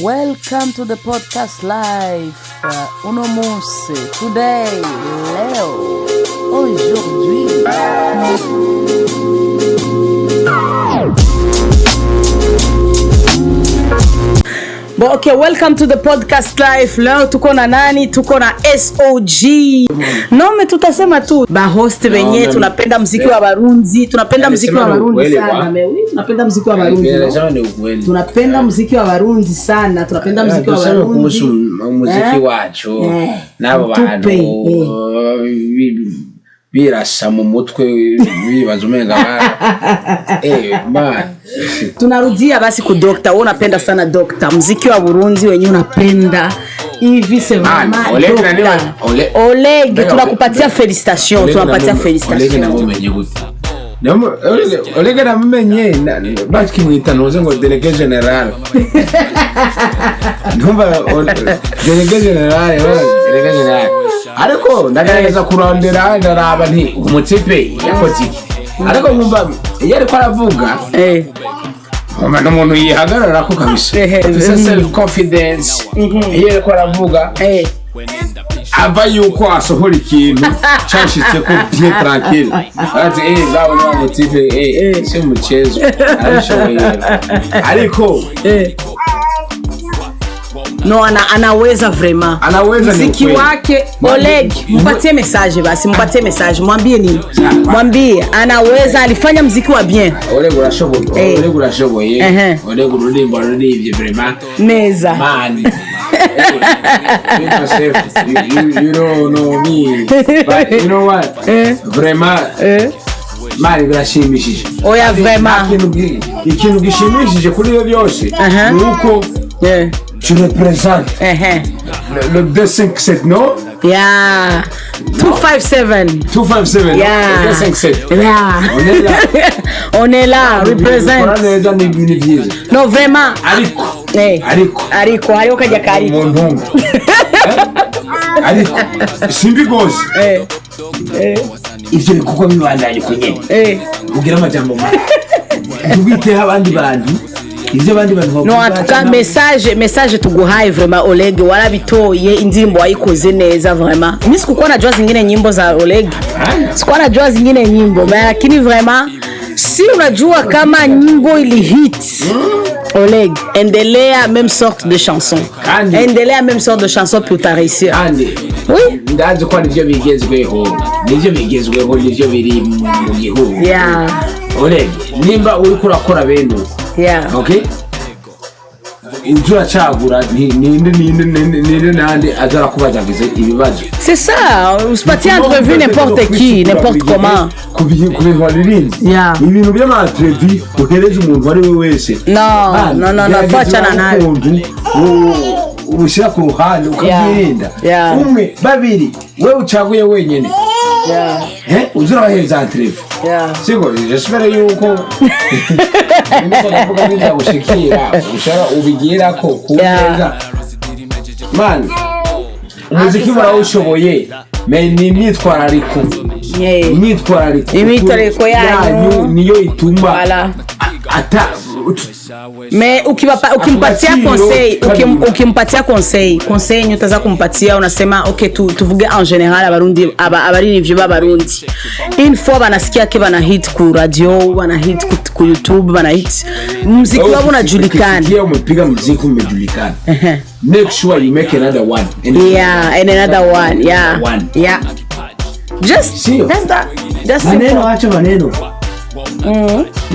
Welcome to the podcast live. Uno Mousse. Today, Léo. Aujourd'hui. Bon, okay, welcome to the podcast live. Leo tuko na nani? Tuko na SOG. No, me tutasema tu ba host wenye tunapenda muziki wa Barundi, tunapenda muziki wa Barundi sana. Tunapenda muziki wa Barundi. Tunapenda muziki wa Barundi sana. Tunapenda muziki wa Barundi. Muziki wacu nabo bantu birasa mu mutwe bibaza umenga man. Tunarudia basi ku Dr. Wewe unapenda sana Dr. Muziki wa Burundi wenyewe unapenda. Hivi sema Oleg tunakupatia felicitation, tunapatia felicitation. Oleg na mumenye baki mwita noze ngo délégué général. Numva délégué général, délégué général. Ariko ndagerageza kurondera ndaraba nti umutipe yakoze iki. Ariko numva yari ko aravuga mama n'umuntu yihagarara ko kabisa. Self confidence. Yari ko aravuga ava yuko asohora ikintu cyashitse ko bien tranquille. Ati gawo no mutipe si muchezo. Ariko no anaweza vraiment. Anaweza muziki wake. Oleg, mpatie message basi, mpatie message. Mwambie nini? Mwambie anaweza, alifanya muziki wa bien. Oleg urashoboye. Oleg urashoboye. Oleg urulimbo rurivye vraiment. Neza. Man. You don't know me. But you know what? Vraiment. Mari birashimishije. Oya vraiment. Ikintu gishimishije kuri yo byose. Nuko tu représentes le 257, non? Yeah. 257. 257. Yeah. 257. Yeah. On est là, represent. Non, vraiment. Ariko kaja kari. Ariko simbi gose. Ivyo bikuko bibandanye kunye. Ugira amajambo ma. Ubite abandi bantu. No, atuka message tuguhaye vraiment Oleg, warabitoye indirimbo wayikoze neza vraiment. Mimi sikukuwa najua zingine nyimbo za Oleg. Sikuwa najua zingine nyimbo, lakini vraiment si unajua kama nyimbo ili hit. Oleg, endelea même sorte de chanson. Endelea même sorte de chanson pour ta réussir. Oui. Ndaje kwa nivyo bigezweho. Nivyo biri mu gihugu. Yeah. Oleg, nimba uri kurakora beno. Yeah. Okay. Injura chagura ninde nande azara kubajagize ibibazo. C'est ça, uspatie entrevue n'importe qui, n'importe comment. Kubiholiriza. Yeah. Ibintu by'ama entrevue uhereza umuntu wari we wese. No, fachana nayo. Ubushyira ku ruhande ukabirinda. Umwe babiri wewe ucaguye wenyene. Yeah. Uzura baheza entrevue. Yeah. Sigo, j'espère yuko niko navuga ngira gushikira ushara ubigira ko kuza. Man, umuziki barawushoboye. Ni imyitwarariko. Imyitwarariko yanyu niyo ituma ata mais ukimpatia conseil nyutaza kumpatia unasema okay tuvuge en general abarundi abari review b'abarundi une fois banasikia ke bana hit ku radio, bana hit ku YouTube, bana hit muziki wao unajulikana. Ndio umepiga muziki umejulikana. Make sure you make another one. And another one. Yeah. Just maneno acha maneno.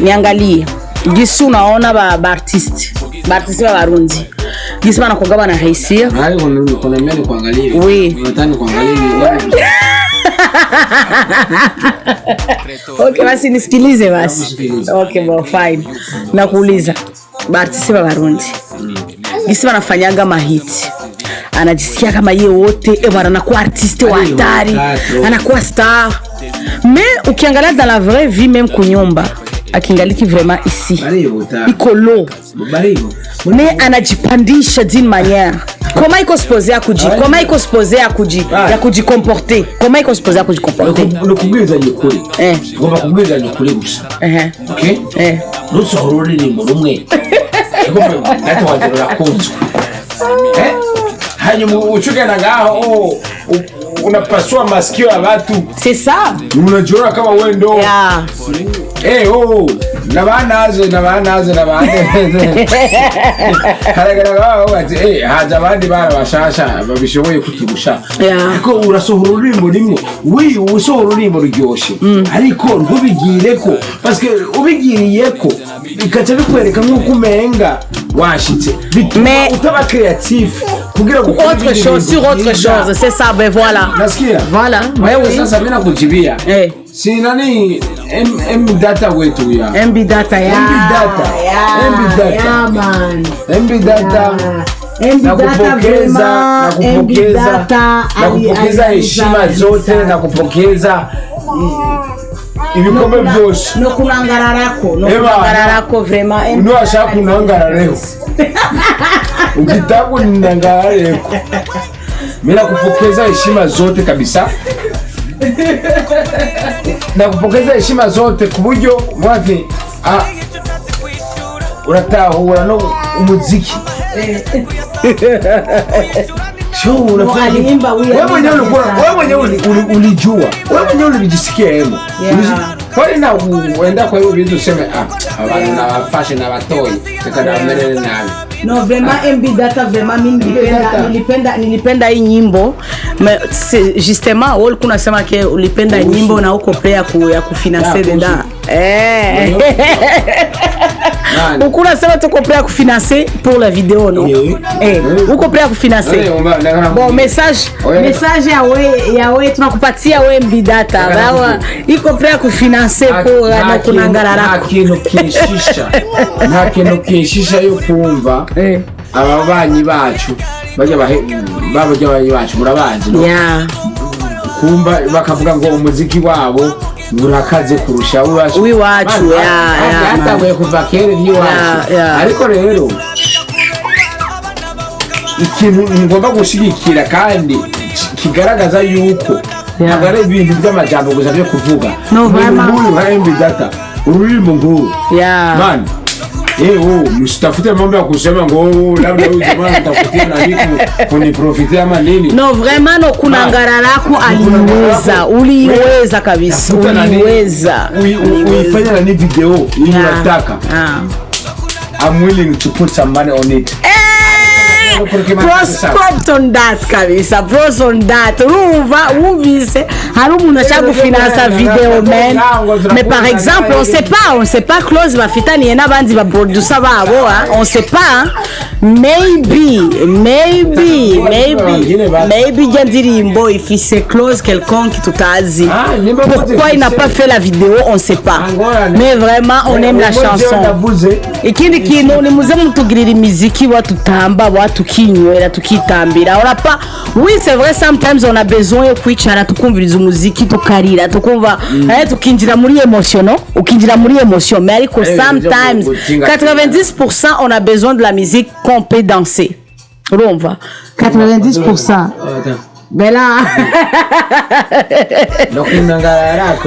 Niangalie gisi unaona ba artiste ba Barundi gisi bana koga bana haisia. Kuna mimi kuangalia. Oui. Nataka kuangalia. Okay, basi nisikilize basi. Okay, well fine. Nakuuliza ba artiste ba Barundi gisi banafanyaga mahiti, anajisikia kama yeye wote anakuwa artiste wa hatari, anakuwa star. Mais ukiangalia dans la vraie vie même kunyumba akingaliki vraiment ici ikolo mais anajipandisha d'une manière. Comment iko supposé ya kujicomporter? Comment iko supposé ya kujicomporter? Ukubwiza nyukuri. Ngomba kubwiza nyukuri gusa. Okay? Nusohorore ni mu rumwe. data wanjye urakunzwe hanyuma uchukana ngaho unapasua masikio ya watu. C'est ça. Unajiona kama wewe ndo. Yeah. Na banaze. Haragara bati haja abandi bara bashasha babishoboye kuturusha. Ariko urasohora ururimo rimwe. Usohora ururimo ruryoshe. Ariko ntubigireko parce que ubigiriyeko bikaca bikwereka nkuko umenga washitse. Mais utaba créatif. Autre chose, sur autre chose, c'est ça, ben voilà. Voilà, mais oui. Sasa mimi nakujibia. Si nani MB Data wetu ya. MB Data ya. Man. MB Data. Nakupokeza heshima zote na kupokeza ibikombe byose. No kunangararako vraiment. Ndio ashaka kunangarareko. Ukitaka ninangarareko. Mimi nakupokeza heshima zote kabisa. Nakupokeza heshima zote kuburyo mwafi uratahura no umuziki. Wewe mwenyewe ulijua. Wewe mwenyewe ulijisikia hemo. Kwani na uenda kwa hiyo vitu useme abantu na fashion na watoi tukana mbele nani. No, vraiment MB Data vraiment nilipenda hii nyimbo. C'est justement wao kuna sema ke ulipenda nyimbo na uko prea ya kufinancer dedans. Ukuna sema tuko prêt à financer pour la vidéo non? Uko prêt à financer. Bon message ya we tunakupatia we MB Data. Bawa iko prêt à financer pour na kunangarara. Na kintu kishisha yo kumva ababanyi bacu bacu murabazi no? Kumva bakavuga ngo umuziki wabo burakaze kurusha uwacu. Yatawe kuva kera iwacu. Ariko rero ikintu ngomba gushigikira kandi kigaragaza yuko ntabwo ibintu by'amajambo gusa byo kuvuga. No vraiment MB Data ururimo nguru. Man msitafute mambo ya kusema ngo labda huyu jamaa atafutia na nini kuniprofitia ama nini. No vraiment no kunangararako uliweza kabisa. Uifanya na ni video hii unataka. I'm willing to put some money on it. Prospect on that kabisa, pros on that. Umvise hari umuntu ashaka financer video man. Mais par exemple, on sait pas close bafitaniye n'abandi ba producer babo, on sait pas. Maybe Gendirimbo if il se close quelconque tutazi. Pourquoi il n'a pas fait la vidéo, on sait pas. Mais vraiment on aime la chanson. Ikindi kintu ni muze mutugirira imiziki watutamba tukinywera tukitambira. On a pas. Oui, c'est vrai, sometimes on a besoin de kwicara tukumviriza umuziki tukarira tukumva tukinjira muri emotion, no? Ukinjira muri emotion, mais ariko sometimes 90% on a besoin de la musique qu'on peut danser. On va 90%. Bella.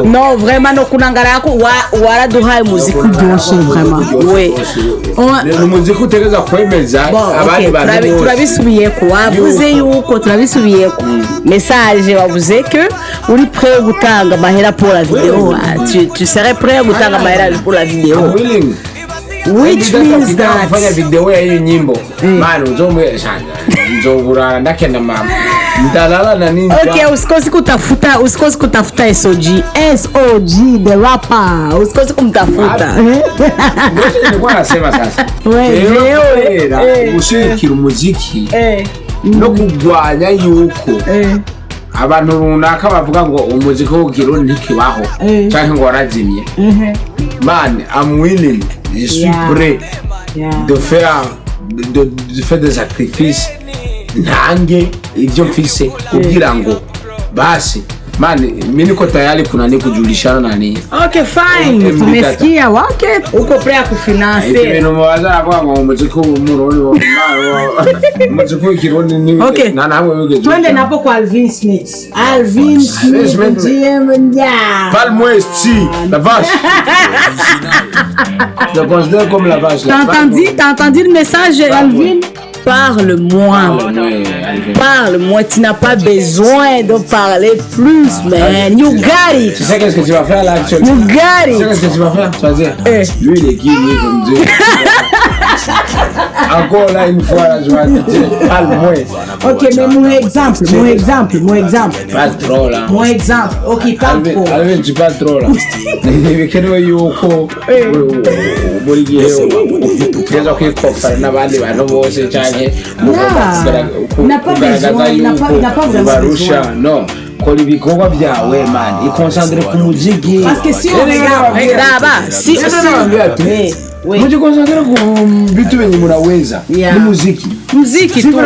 Non, vraiment no kunangarako waraduhaye muziki uryoshe vraiment. Oui. Le muziki utegeza kwemeza abandi bantu. Turabisubiyeko wavuze yuko turabisubiyeko. Message wavuze que uri prêt gutanga mahera pour la vidéo. Tu serais prêt gutanga mahera pour la vidéo. Which means that fanya video ya hiyo nyimbo mano nzogura ndakenda mama ndalala na nini. Okay, usikosi kutafuta SOG the rapper, usikosi kumtafuta. Ndio nasema sasa wewe ushikira umuziki no kugwanya yuko abantu runaka bavuga ngo umuziki w'Ikirundi ntikibaho cyangwa ngo warazimye. Man, I'm willing, je suis prêt de faire des sacrifices ntange ibyo mfise kugira ngo basi Man, mimi niko tayari kuna ni kujulishana nani. Okay fine. Tumesikia wake uko prêt kufinance. Ndio mwaza kwa muziki muroni muziki kironi ni na nawe wewe. Twende napo kwa Alvin Smith. Alvin Smith Parle-moi si la vache. Je considère comme la vache. T'as entendu le message Alvin? Parle-moi. Parle-moi, tu n'as pas besoin de parler plus, man. You got it. Tu sais qu'est-ce que tu vas faire là actuellement? You got it. Tu sais qu'est-ce que tu vas faire? Tu vas dire, lui il est qui, lui comme Dieu. Encore là une fois, là, je vais te dire, parle-moi. Ok, mais mon exemple. Pas trop là. Mon exemple. Ok, parle trop. Alvin, tu parles trop là. Quel est yoko? Ukiweza kuikofa na bandi bantu bose cyane kubarusha no kora ibikorwa byawe man ikonsantre ku muziki parce que si on regarde si muje konsantre ku vitu venye mnaweza ni muziki tu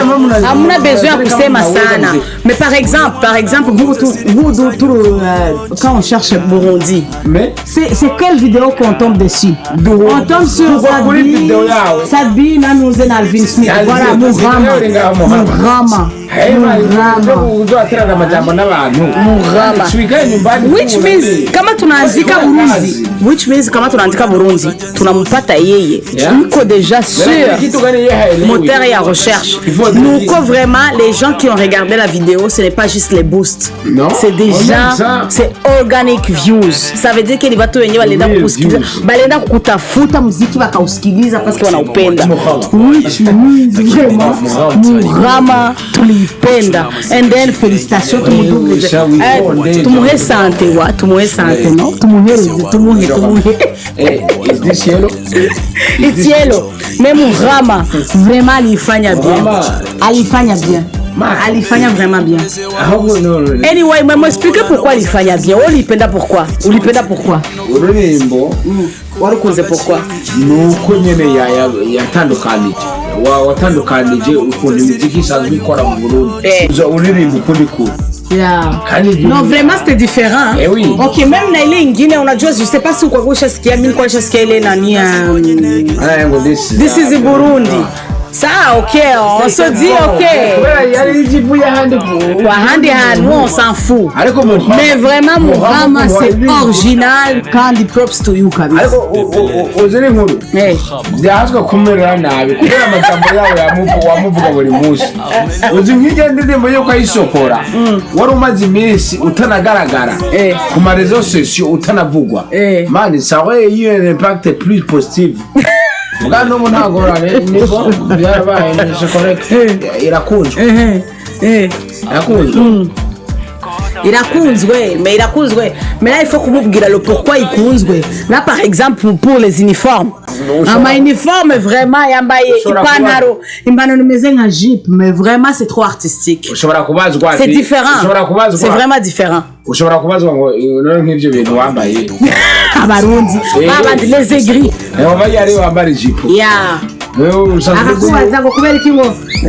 hamna besoin ya kusema sana mais par exemple quand on cherche Burundi mais c'est quelle vidéo qu'on tombe dessus on tombe sur Sadbi na nous en Alvin Smith voilà Murama which means kama tunaandika Burundi tunampata yeye uko déjà sur moteur et à recherche. Nous vraiment les gens qui ont regardé la vidéo, ce n'est pas juste les boosts. Non. C'est déjà c'est organic views. Ça veut dire qu'il va tout venir balenda kusikiliza. Balenda kutafuta muziki wakausikiliza parce que wanaupenda. Which means vraiment Murama tulipenda. And then félicitations tumuhe sante no? Tumuhe. Is this yellow? It's yellow. Mais Murama vraiment alifanya vraiment bien. Anyway, mais m'expliquer pourquoi alifanya bien. Ulipenda pourquoi? Ururembo warukunze pourquoi? Nuko nyene yatandukanije watandukanije ukuntu imiziki isanzwe ikora mu Burundi. Ururembo ukundi kuri. Non, vraiment c'était différent. Eh oui. Ok, même na ile ingine unajua je sais pas si uko kwa shasikia mimi kwa shasikia ile nani This is Burundi. Ça, ok, on se dit ok. On s'en fout. Mais vraiment, Murama, c'est original. Kandi props to you, Kabi. wari umaze iminsi utanagaragara ku marezo sosio utanavugwa mani sawe iyo impact plus positive mugano mu ntagorane niko byarabaye ni correct irakunzwe mais là il faut kumubwira le pourquoi ikunzwe là par exemple pour les uniformes uniforme vraiment yambaye ipantaro nimeze nka jeep mais vraiment c'est trop artistique c'est différent c'est vraiment différent ushobora kubazwa ngo none nk'ivyo bintu wambaye abarundi babandi les aigris bari wambara jipo akakubaza ngo kubera iki ngo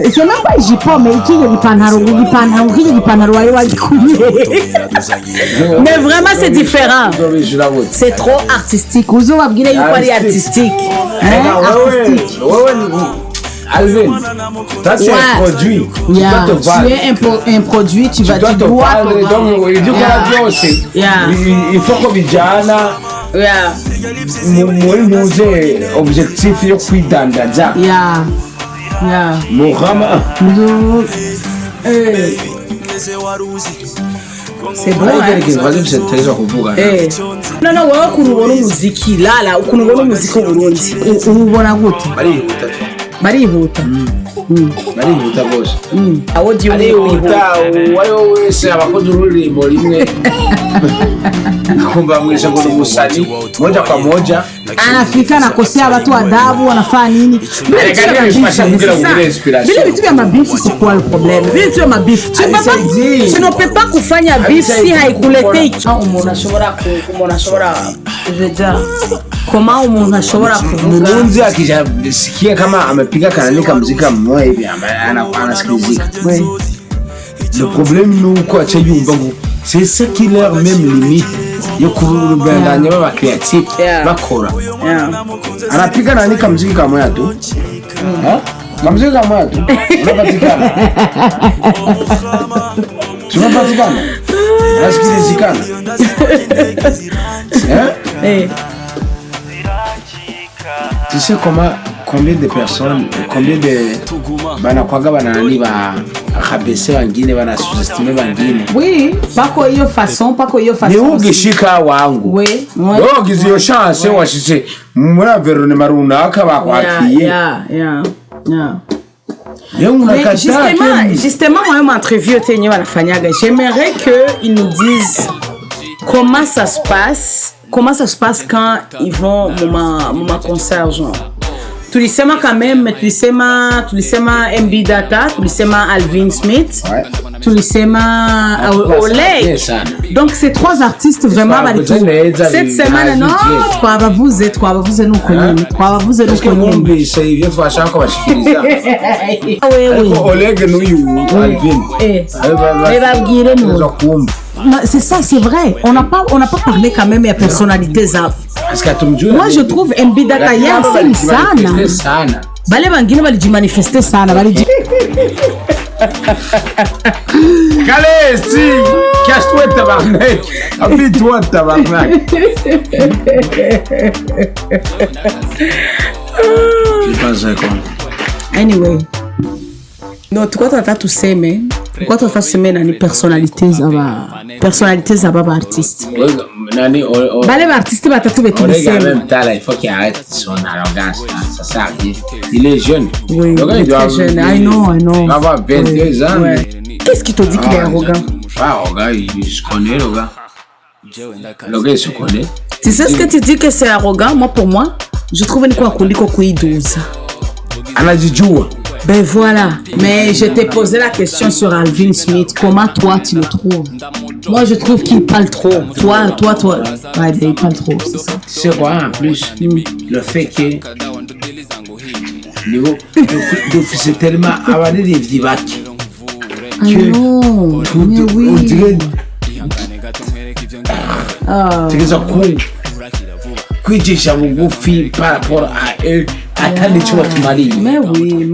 icyo nambaye jipo mais ikije gipantaro wari wagikuye mais vraiment c'est différent c'est trop artistique uzobabwire yuko ari artistique artistique Alvin, ça c'est un produit. Tu es un produit, tu vas te voir. Donc, il faut que bijana muze objectif yo kwidandaza. Murama. C'est bon. Non, wowe kunubona umuziki lala ukunubona umuziki w'Uburundi ubona gute? Barihuta bose audio wayo wese abakoze ururimo rimwe kumva mwisha ngo umusani moja kwa moja anafika na kosea watu adabu wanafanya nini vile vitu vya mabifu c'est quoi le problème vile vitu vya mabifu tu ne peux pas kufanya beef si haikuletei umuntu ashobora je veux dire comment umuntu ashobora kuvuga Burundi akijasikia kama amepiga kananika muzika mmoja hivi anasikilizika le problème ni uko acha yumva ngo c'est ce qui leur même limite yo kubandanya baba creative bakora anapika nani kamziki kama ya tu kamziki kama ya tu unapatikana tunapatikana nasikilizikana tu sais combien de personnes combien de banakwaga banani ba rabaisser wengine bana sous-estimer wengine oui pako hiyo façon ni ugishika wangu oui yo giziyo chance washise mura verone maruna akabakwakiye justement moi m'entrevue tenye wanafanyaga j'aimerais que ils nous disent comment ça se passe quand ils vont mon concert genre tulisema quand même tulisema MB Data tulisema Alvin Smith tulisema Oleg donc ces trois artistes vraiment cette semaine non twabavuze nuko nyine hivyo twashaka bashikiriza Oleg n'uyu Alvin babwire no c'est ça, c'est vrai. On n'a pas parlé quand même de la personnalité zap. Moi, je trouve MB Data hier, c'est une sana. Bale bangine bali manifester sana, bali Calesi, cache-toi tabarnak. Appuie-toi tabarnak. Je pense quoi. Anyway. Non, tu quoi tu tuseme? Pourquoi tu tuseme nani personnalité za baba artiste? Nani bale artiste batatu betu en même temps là, il faut qu'il arrête son arrogance là, ça sert à rien. Il est jeune. Oui, il est très jeune. I know. Il va avoir 22 ans. Ouais. Qu'est-ce qui te dit qu'il est arrogant? Pas arrogant, il se connaît le gars. Le gars il se connaît. Tu sais ce que tu dis que c'est arrogant? Moi pour moi, je trouve une quoi kuliko kuiduza. Anajijua. Ben voilà, mais je t'ai posé la question sur Alvin Smith. Comment toi tu le trouves? Moi je trouve qu'il parle trop. Toi. Ouais, il parle trop, c'est ça. Tu sais quoi en plus? Le fait que niveau c'est tellement avaler des vivacs. Ah non, mais oui. On dirait. C'est que ça coule. Kujisha bugufi par rapport à eux. Attendez, tu vas te marier. Mais oui.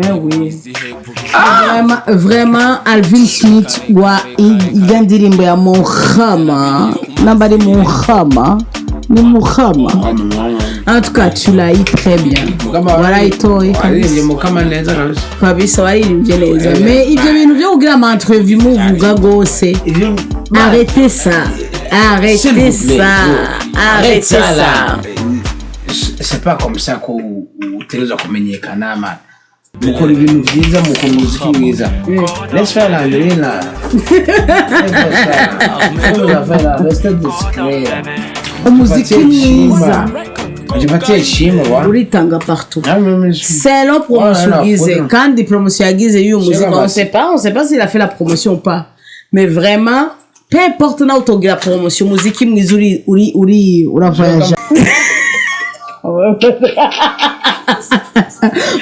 Vraiment, Alvin Smith, il vient de dire à Mohama. Nambari Mohama. En tout cas, tu l'as eu très bien. Voilà, il t'a eu kabisa, mais il vient nous dire au entrevue, arrêtez ça. C'est pas comme ça qu'on uteleza kumenyekana man. Mukora ibintu byiza mukora umuziki mwiza. Let's faire la lila. Umuziki mwiza. Jipatie heshima wa. Uritanga partout. C'est la promotion Gize. Quand des promotions à Gize eu musique, on sait pas s'il a fait la promotion ou pas. Mais vraiment, peu importe na autographe la promotion musique mwiza uri voyage.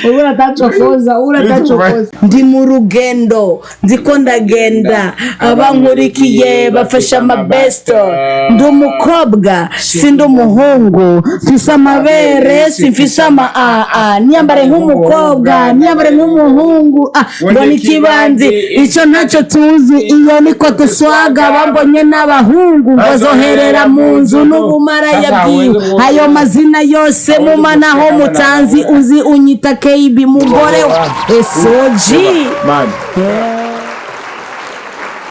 Unatachokoza ndi mu rugendo ndiko ndagenda abankurikiye bafasha amabesto ndi umukobwa sindi umuhungu mfise amabere simfise niyambare nk'umukobwa niyambare nk'umuhungu ngo n'ikibanzi icyo ntacyo tuzi iyo niko tuswaga bambonye n'abahungu bazoherera mu nzu n'ubumaraya bwiwe ayo mazina yose mumanaho mutanzi uzi unyita KB mugore wa SOG.